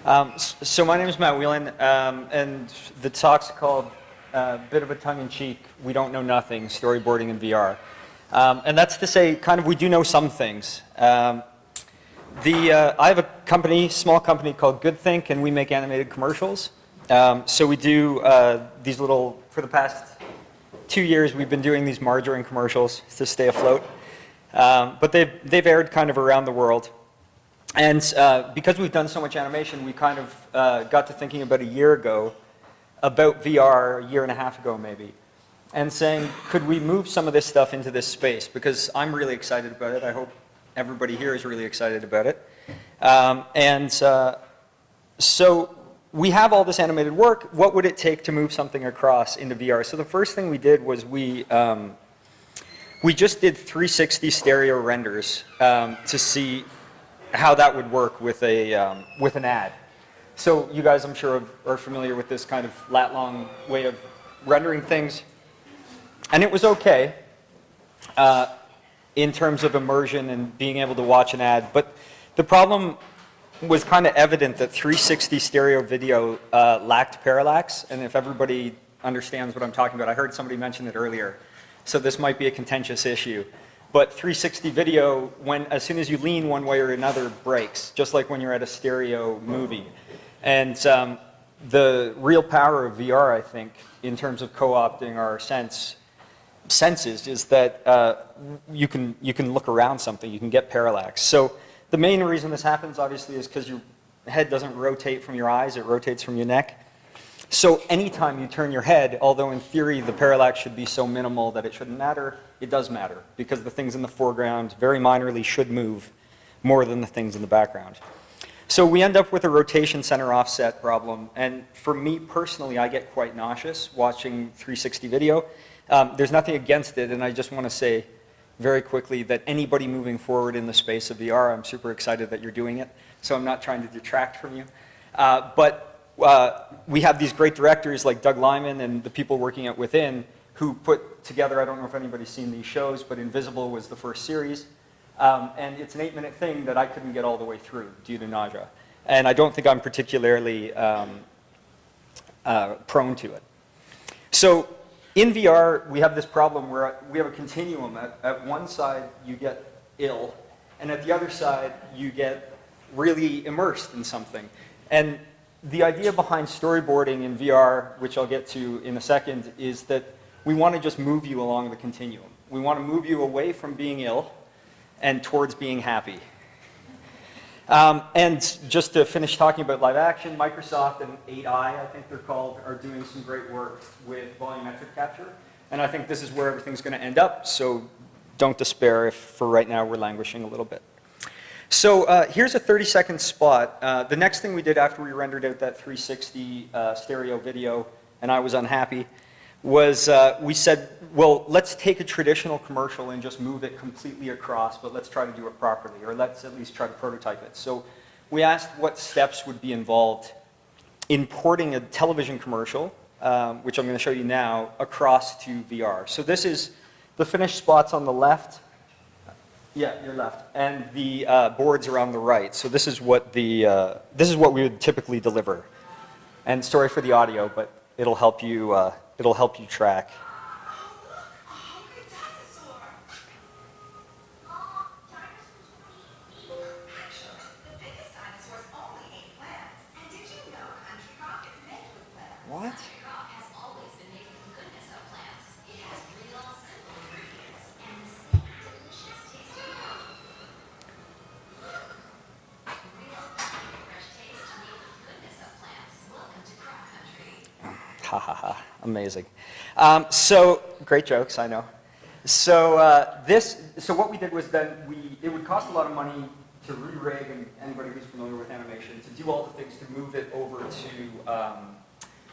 So my name is Matt Whelan, and the talk's called bit of a tongue-in-cheek, we don't know nothing, storyboarding in VR. And that's to say, kind of, we do know some things. I have a company, small company called GoodTH.Inc, and we make animated commercials. So we do these little, for the past 2 years, we've been doing these margarine commercials to stay afloat. But they've aired kind of around the world. And because we've done so much animation, we kind of got to thinking about a year ago about VR, a year and a half ago maybe, and saying, could we move some of this stuff into this space? Because I'm really excited about it. I hope everybody here is really excited about it. So we have all this animated work. What would it take to move something across into VR? So the first thing we did was we just did 360 stereo renders to see how that would work with an ad. So you guys, I'm sure, are familiar with this kind of lat-long way of rendering things. And it was okay in terms of immersion and being able to watch an ad. But the problem was kind of evident that 360 stereo video lacked parallax. And if everybody understands what I'm talking about, I heard somebody mention it earlier. So this might be a contentious issue. But 360 video, as soon as you lean one way or another, breaks, just like when you're at a stereo movie. And the real power of VR, I think, in terms of co-opting our senses, is that you can look around something, you can get parallax. So the main reason this happens, obviously, is because your head doesn't rotate from your eyes, it rotates from your neck. So anytime you turn your head, although in theory the parallax should be so minimal that it shouldn't matter, it does matter, because the things in the foreground very minorly should move more than the things in the background. So we end up with a rotation center offset problem, and for me personally, I get quite nauseous watching 360 video. There's nothing against it, and I just want to say very quickly that anybody moving forward in the space of VR, I'm super excited that you're doing it, so I'm not trying to detract from you. We have these great directors like Doug Lyman and the people working at Within who put together, I don't know if anybody's seen these shows, but Invisible was the first series. And it's an 8-minute thing that I couldn't get all the way through due to nausea. And I don't think I'm particularly prone to it. So in VR, we have this problem where we have a continuum. At one side, you get ill, and at the other side, you get really immersed in something. And the idea behind storyboarding in VR, which I'll get to in a second, is that we want to just move you along the continuum. We want to move you away from being ill and towards being happy. And just to finish talking about live action, Microsoft and 8i, I think they're called, are doing some great work with volumetric capture. And I think this is where everything's going to end up, so don't despair if for right now we're languishing a little bit. So here's a 30-second spot. The next thing we did after we rendered out that 360 stereo video, and I was unhappy, was we said, well, let's take a traditional commercial and just move it completely across, but let's try to do it properly, or let's at least try to prototype it. So we asked what steps would be involved in porting a television commercial, which I'm going to show you now, across to VR. So this is the finished spots on the left. Yeah, your left, and the boards are on the right. So this is what we would typically deliver. And sorry for the audio, but it'll help you track. What? Ha ha ha, amazing. So, great jokes, I know. So so what we did was then it would cost a lot of money to re-rig, and anybody who's familiar with animation, to do all the things to move it over to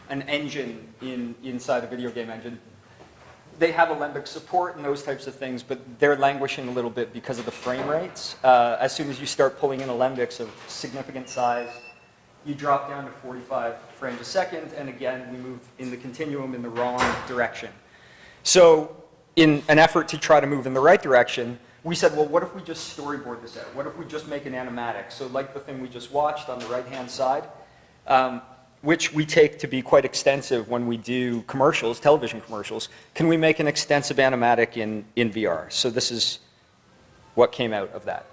an engine inside a video game engine. They have Alembic support and those types of things, but they're languishing a little bit because of the frame rates. As soon as you start pulling in Alembics of significant size, you drop down to 45 frames a second, and again, we move in the continuum in the wrong direction. So in an effort to try to move in the right direction, we said, well, what if we just storyboard this out? What if we just make an animatic? So like the thing we just watched on the right-hand side, which we take to be quite extensive when we do commercials, television commercials. Can we make an extensive animatic in VR? So this is what came out of that.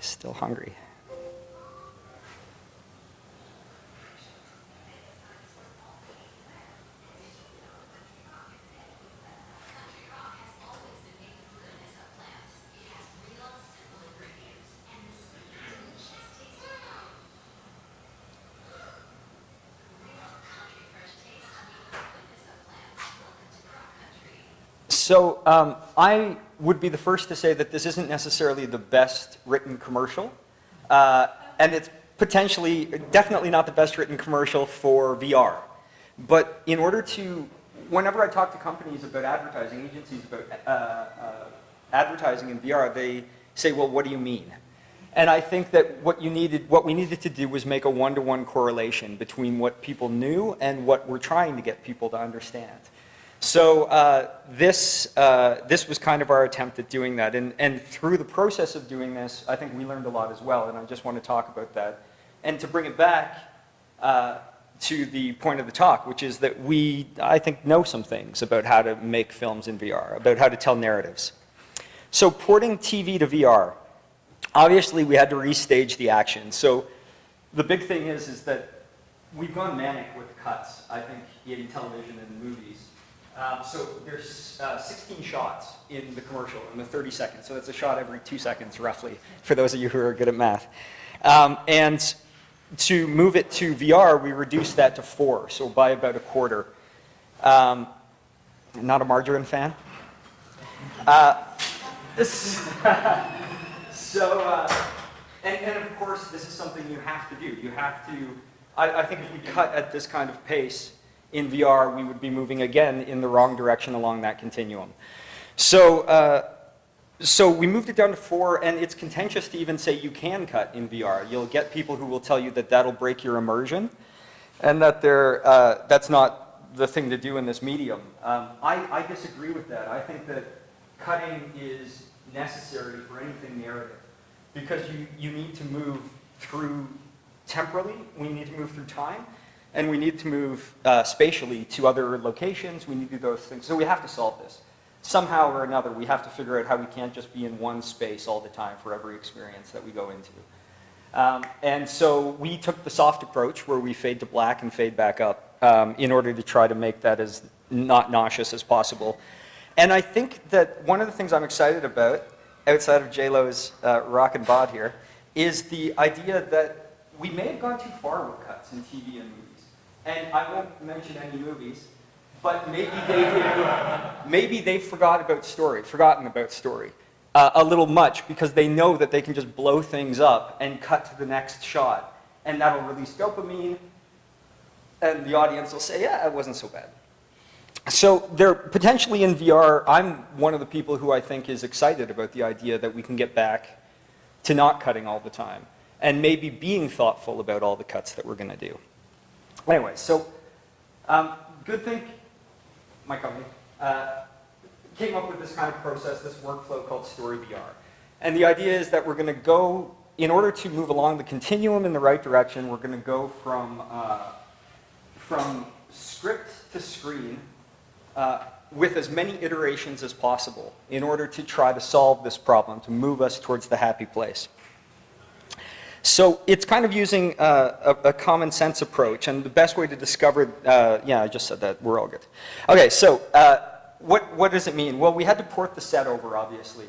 Still hungry. So I would be the first to say that this isn't necessarily the best written commercial. And it's potentially, definitely not the best written commercial for VR. But in order to, whenever I talk to companies about advertising, agencies about advertising in VR, they say, well, what do you mean? And I think that what we needed to do was make a one-to-one correlation between what people knew and what we're trying to get people to understand. So this was kind of our attempt at doing that. And through the process of doing this, I think we learned a lot as well, and I just want to talk about that. And to bring it back to the point of the talk, which is that we, I think, know some things about how to make films in VR, about how to tell narratives. So porting TV to VR, obviously we had to restage the action. So the big thing is that we've gone manic with cuts, I think, in television and movies. So there's 16 shots in the commercial in the 30 seconds. So that's a shot every 2 seconds, roughly, for those of you who are good at math. And to move it to VR, we reduced that to 4, so by about a quarter. Not a margarine fan? And of course, this is something you have to do. You have to, I think if we cut at this kind of pace, in VR, we would be moving again in the wrong direction along that continuum. So, so we moved it down to 4, and it's contentious to even say you can cut in VR. You'll get people who will tell you that that'll break your immersion, and that that's not the thing to do in this medium. I disagree with that. I think that cutting is necessary for anything narrative, because you need to move through temporally, we need to move through time, and we need to move spatially to other locations. We need to do those things. So we have to solve this. Somehow or another, we have to figure out how we can't just be in one space all the time for every experience that we go into. And so we took the soft approach where we fade to black and fade back up in order to try to make that as not nauseous as possible. And I think that one of the things I'm excited about, outside of J-Lo's rock and bod here, is the idea that we may have gone too far with cuts in TV and movies. And I won't mention any movies, but maybe they've forgotten about story a little much, because they know that they can just blow things up and cut to the next shot, and that'll release dopamine, and the audience will say, yeah, it wasn't so bad. So they're potentially in VR. I'm one of the people who I think is excited about the idea that we can get back to not cutting all the time, and maybe being thoughtful about all the cuts that we're going to do. Anyway, so GoodTH.Inc, my company, came up with this kind of process, this workflow called Story VR. And the idea is that we're going to go, in order to move along the continuum in the right direction, we're going to go from script to screen with as many iterations as possible in order to try to solve this problem, to move us towards the happy place. So it's kind of using a common sense approach, and the best way to discover, yeah, I just said that, we're all good. Okay, so what does it mean? Well, we had to port the set over, obviously.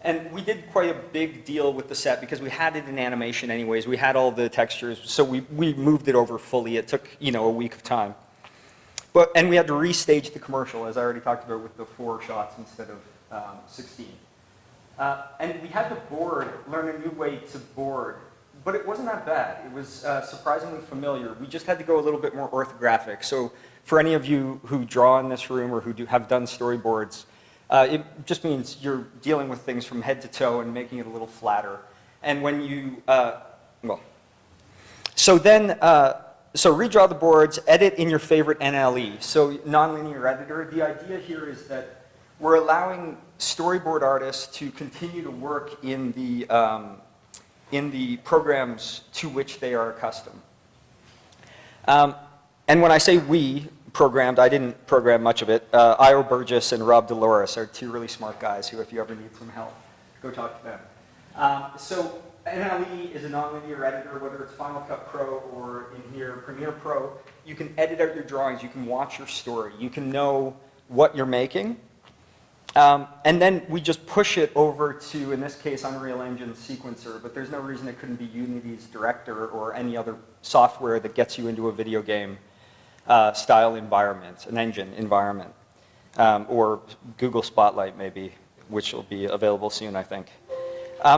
And we did quite a big deal with the set because we had it in animation anyways. We had all the textures, so we moved it over fully. It took, a week of time. And we had to restage the commercial, as I already talked about, with the 4 shots instead of 16. And we had to learn a new way to board. But it wasn't that bad. It was surprisingly familiar. We just had to go a little bit more orthographic. So for any of you who draw in this room or who have done storyboards, it just means you're dealing with things from head to toe and making it a little flatter. And when you, so redraw the boards, edit in your favorite NLE. So nonlinear editor. The idea here is that we're allowing storyboard artists to continue to work in the in the programs to which they are accustomed. And when I say we programmed, I didn't program much of it. Io Burgess and Rob Dolores are two really smart guys who, if you ever need some help, go talk to them. So NLE is a nonlinear editor, whether it's Final Cut Pro or in here, Premiere Pro. You can edit out your drawings, you can watch your story, you can know what you're making. And then we just push it over to, in this case, Unreal Engine sequencer, but there's no reason it couldn't be Unity's director or any other software that gets you into a video game style environment, an engine environment, or Google Spotlight maybe, which will be available soon, I think.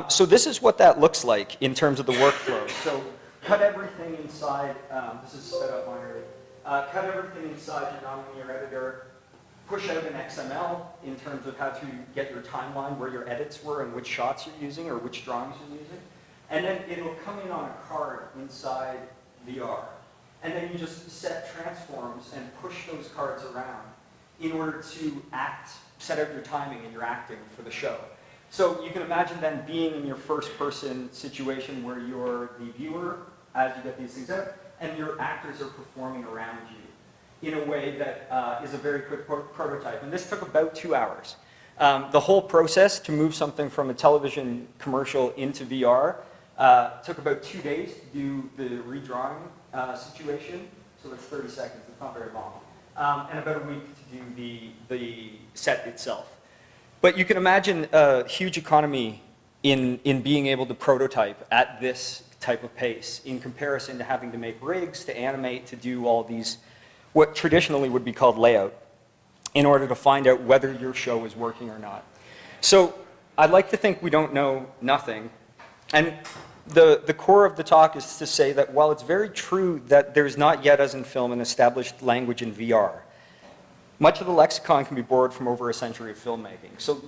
So this is what that looks like in terms of the workflow. So cut everything inside, this is set up minorly, cut everything inside your nonlinear editor, push out an XML in terms of how to get your timeline, where your edits were and which shots you're using or which drawings you're using. And then it'll come in on a card inside VR. And then you just set transforms and push those cards around in order to set out your timing and your acting for the show. So you can imagine then being in your first person situation where you're the viewer as you get these things out, and your actors are performing around you in a way that is a very quick prototype. And this took about 2 hours. The whole process to move something from a television commercial into VR took about 2 days to do the redrawing situation. So that's 30 seconds, it's not very long. And about a week to do the set itself. But you can imagine a huge economy in being able to prototype at this type of pace in comparison to having to make rigs, to animate, to do all these what traditionally would be called layout, in order to find out whether your show is working or not. So I'd like to think we don't know nothing. And the core of the talk is to say that while it's very true that there's not yet, as in film, an established language in VR, much of the lexicon can be borrowed from over a century of filmmaking. So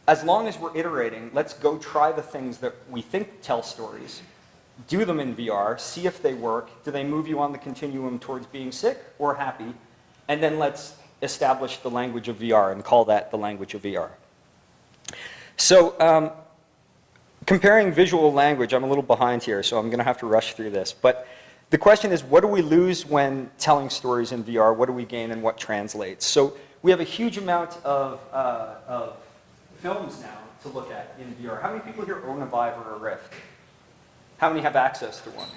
as long as we're iterating, let's go try the things that we think tell stories, do them in VR, see if they work. Do they move you on the continuum towards being sick or happy? And then let's establish the language of VR and call that the language of VR. So comparing visual language, I'm a little behind here, so I'm going to have to rush through this. But the question is, what do we lose when telling stories in VR? What do we gain and what translates? So we have a huge amount of films now to look at in VR. How many people here own a Vive or a Rift? How many have access to one?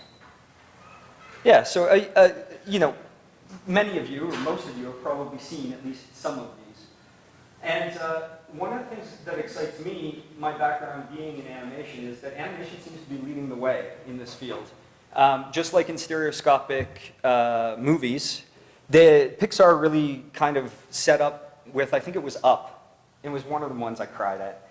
Yeah, so you know, many of you, or most of you, have probably seen at least some of these. And one of the things that excites me, my background being in animation, is that animation seems to be leading the way in this field. Just like in stereoscopic movies, Pixar really kind of set up with, I think it was Up. It was one of the ones I cried at.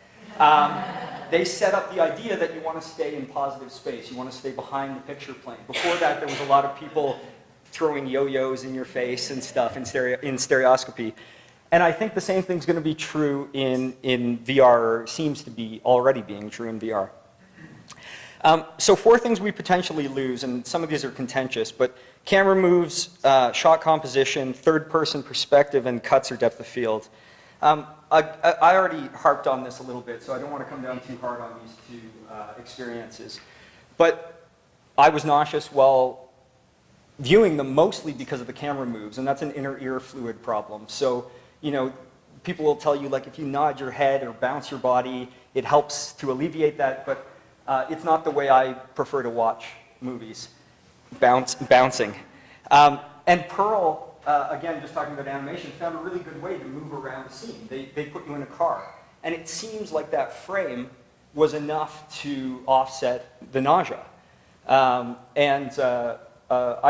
They set up the idea that you want to stay in positive space. You want to stay behind the picture plane. Before that, there was a lot of people throwing yo-yos in your face and stuff in stereoscopy. And I think the same thing's going to be true in VR, or seems to be already being true in VR. So 4 things we potentially lose, and some of these are contentious, but camera moves, shot composition, third-person perspective, and cuts or depth of field. I already harped on this a little bit, so I don't want to come down too hard on these 2 experiences. But I was nauseous while viewing them, mostly because of the camera moves, and that's an inner ear fluid problem. So, you know, people will tell you, like, if you nod your head or bounce your body, it helps to alleviate that, but it's not the way I prefer to watch movies, bouncing. And Pearl, again, just talking about animation, found a really good way to move around the scene. They put you in a car. And it seems like that frame was enough to offset the nausea. I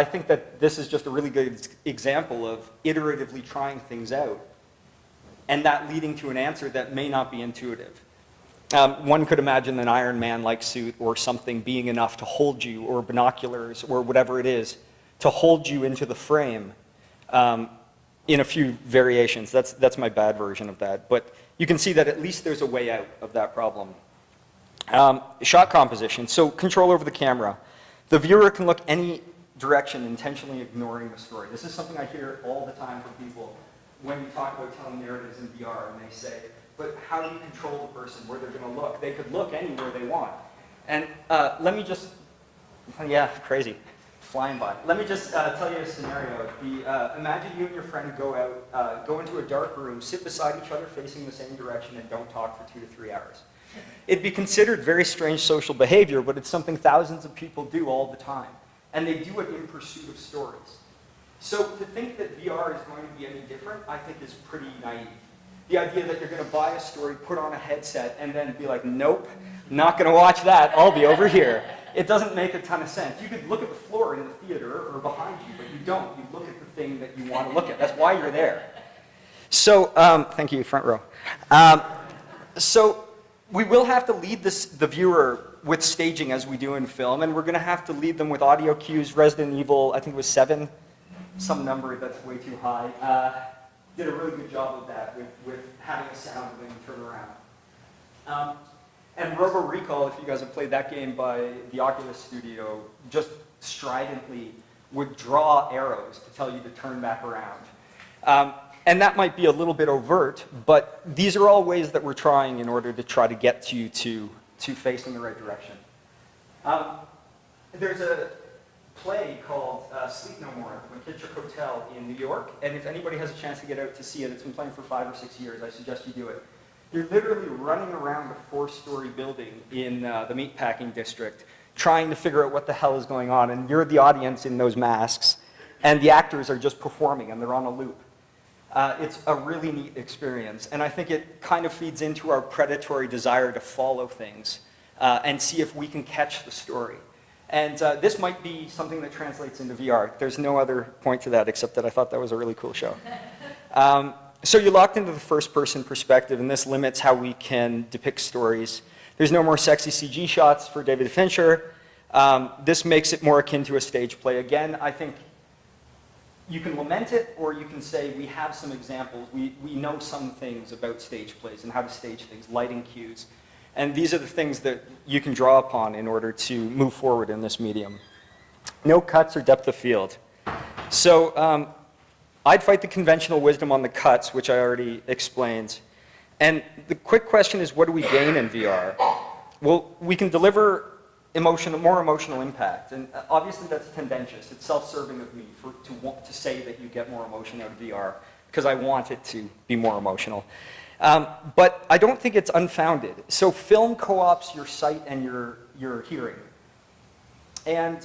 think that this is just a really good example of iteratively trying things out, and that leading to an answer that may not be intuitive. One could imagine an Iron Man-like suit or something being enough to hold you, or binoculars, or whatever it is, to hold you into the frame in a few variations. That's my bad version of that. But you can see that at least there's a way out of that problem. Shot composition, so control over the camera. The viewer can look any direction, intentionally ignoring the story. This is something I hear all the time from people when you talk about telling narratives in VR, and they say, but how do you control the person where they're going to look? They could look anywhere they want. And let me just, yeah, crazy, flying by. Let me just tell you a scenario. Imagine you and your friend go out, go into a dark room, sit beside each other facing the same direction, and don't talk for 2 to 3 hours. It'd be considered very strange social behavior, but it's something thousands of people do all the time. And they do it in pursuit of stories. So to think that VR is going to be any different, I think is pretty naive. The idea that you're going to buy a story, put on a headset, and then be like, nope, not going to watch that, I'll be over here. It doesn't make a ton of sense. You could look at the floor in the theater or behind you, but you don't. You look at the thing that you want to look at. That's why you're there. So, thank you, front row. So we will have to lead the viewer with staging as we do in film, and we're going to have to lead them with audio cues. Resident Evil, I think it was 7, some number that's way too high, did a really good job of that with having a sound when you turn around. And Robo Recall, if you guys have played that game by the Oculus Studio, just stridently would draw arrows to tell you to turn back around. And that might be a little bit overt, but these are all ways that we're trying in order to try to get you to face in the right direction. There's a play called Sleep No More at the McKittrick Hotel in New York, and if anybody has a chance to get out to see it, it's been playing for 5 or 6 years, I suggest you do it. You're literally running around a 4-story building in the meatpacking district, trying to figure out what the hell is going on, and you're the audience in those masks, and the actors are just performing, and they're on a loop. It's a really neat experience, and I think it kind of feeds into our predatory desire to follow things and see if we can catch the story. And this might be something that translates into VR. There's no other point to that except that I thought that was a really cool show. So you're locked into the first-person perspective, and this limits how we can depict stories. There's no more sexy CG shots for David Fincher. This makes it more akin to a stage play. Again, I think you can lament it, or you can say we have some examples. We know some things about stage plays and how to stage things, lighting cues. And these are the things that you can draw upon in order to move forward in this medium. No cuts or depth of field. So I'd fight the conventional wisdom on the cuts, which I already explained. And the quick question is, what do we gain in VR? Well, we can deliver more emotional impact. And obviously that's tendentious. It's self-serving of me to say that you get more emotion out of VR, because I want it to be more emotional. But I don't think it's unfounded. So film co-ops your sight and your hearing. And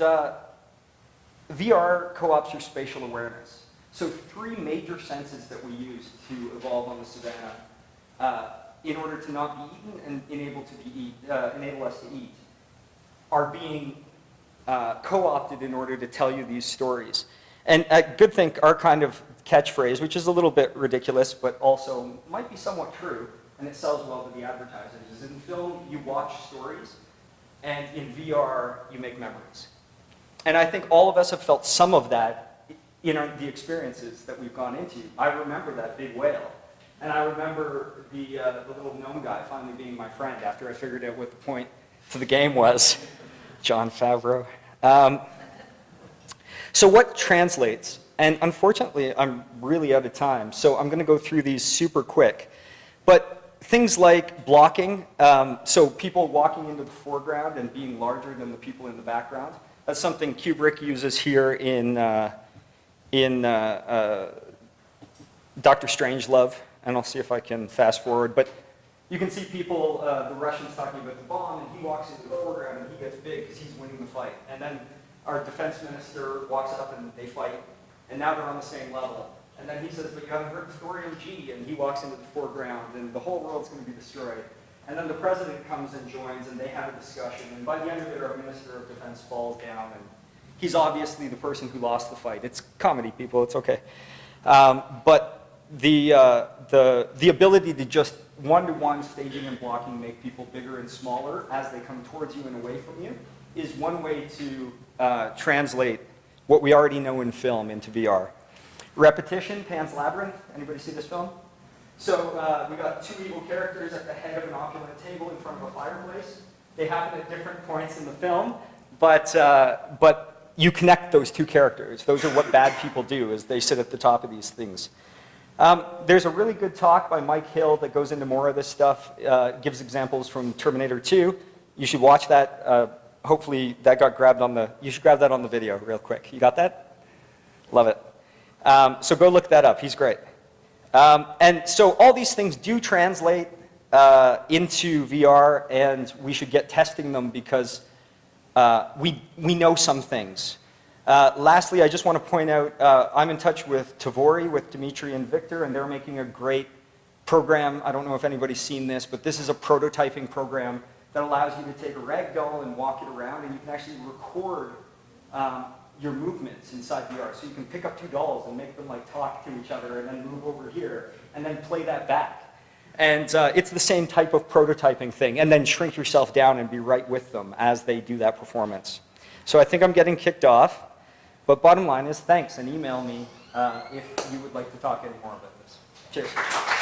VR co-ops your spatial awareness. So 3 major senses that we use to evolve on the savannah in order to not be eaten and enable us to eat are being co-opted in order to tell you these stories. And at GoodTH.Inc, our kind of catchphrase, which is a little bit ridiculous, but also might be somewhat true, and it sells well to the advertisers, is in film you watch stories, and in VR you make memories. And I think all of us have felt some of that in the experiences that we've gone into. I remember that big whale, and I remember the little gnome guy finally being my friend after I figured out what the point to the game was. Jon Favreau. So what translates? And unfortunately, I'm really out of time, so I'm going to go through these super quick. But things like blocking, so people walking into the foreground and being larger than the people in the background. That's something Kubrick uses here in Dr. Strangelove, and I'll see if I can fast forward. But you can see people, the Russians talking about the bomb, and he walks into the foreground and he gets big because he's winning the fight. And then our defense minister walks up and they fight, and now they're on the same level. And then he says, but you haven't heard the story of G, and he walks into the foreground, and the whole world's going to be destroyed. And then the president comes and joins, and they have a discussion, and by the end of it, our minister of defense falls down, and he's obviously the person who lost the fight. It's comedy, people, it's okay. But the ability to just one-to-one staging and blocking make people bigger and smaller as they come towards you and away from you is one way to translate what we already know in film into VR. Repetition, Pan's Labyrinth. Anybody see this film? So we got 2 evil characters at the head of an opulent table in front of a fireplace. They happen at different points in the film, but you connect those 2 characters. Those are what bad people do, is they sit at the top of these things. There's a really good talk by Mike Hill that goes into more of this stuff, gives examples from Terminator 2. You should watch that. Hopefully that got grabbed on the, you should grab that on the video real quick. You got that? Love it. So go look that up. He's great. And so all these things do translate into VR, and we should get testing them because we know some things. Lastly, I just want to point out, I'm in touch with Tavori, with Dimitri and Victor, and they're making a great program. I don't know if anybody's seen this, but this is a prototyping program that allows you to take a rag doll and walk it around, and you can actually record your movements inside VR. So you can pick up two dolls and make them like talk to each other and then move over here and then play that back. And it's the same type of prototyping thing, and then shrink yourself down and be right with them as they do that performance. So I think I'm getting kicked off, but bottom line is thanks, and email me if you would like to talk any more about this. Cheers.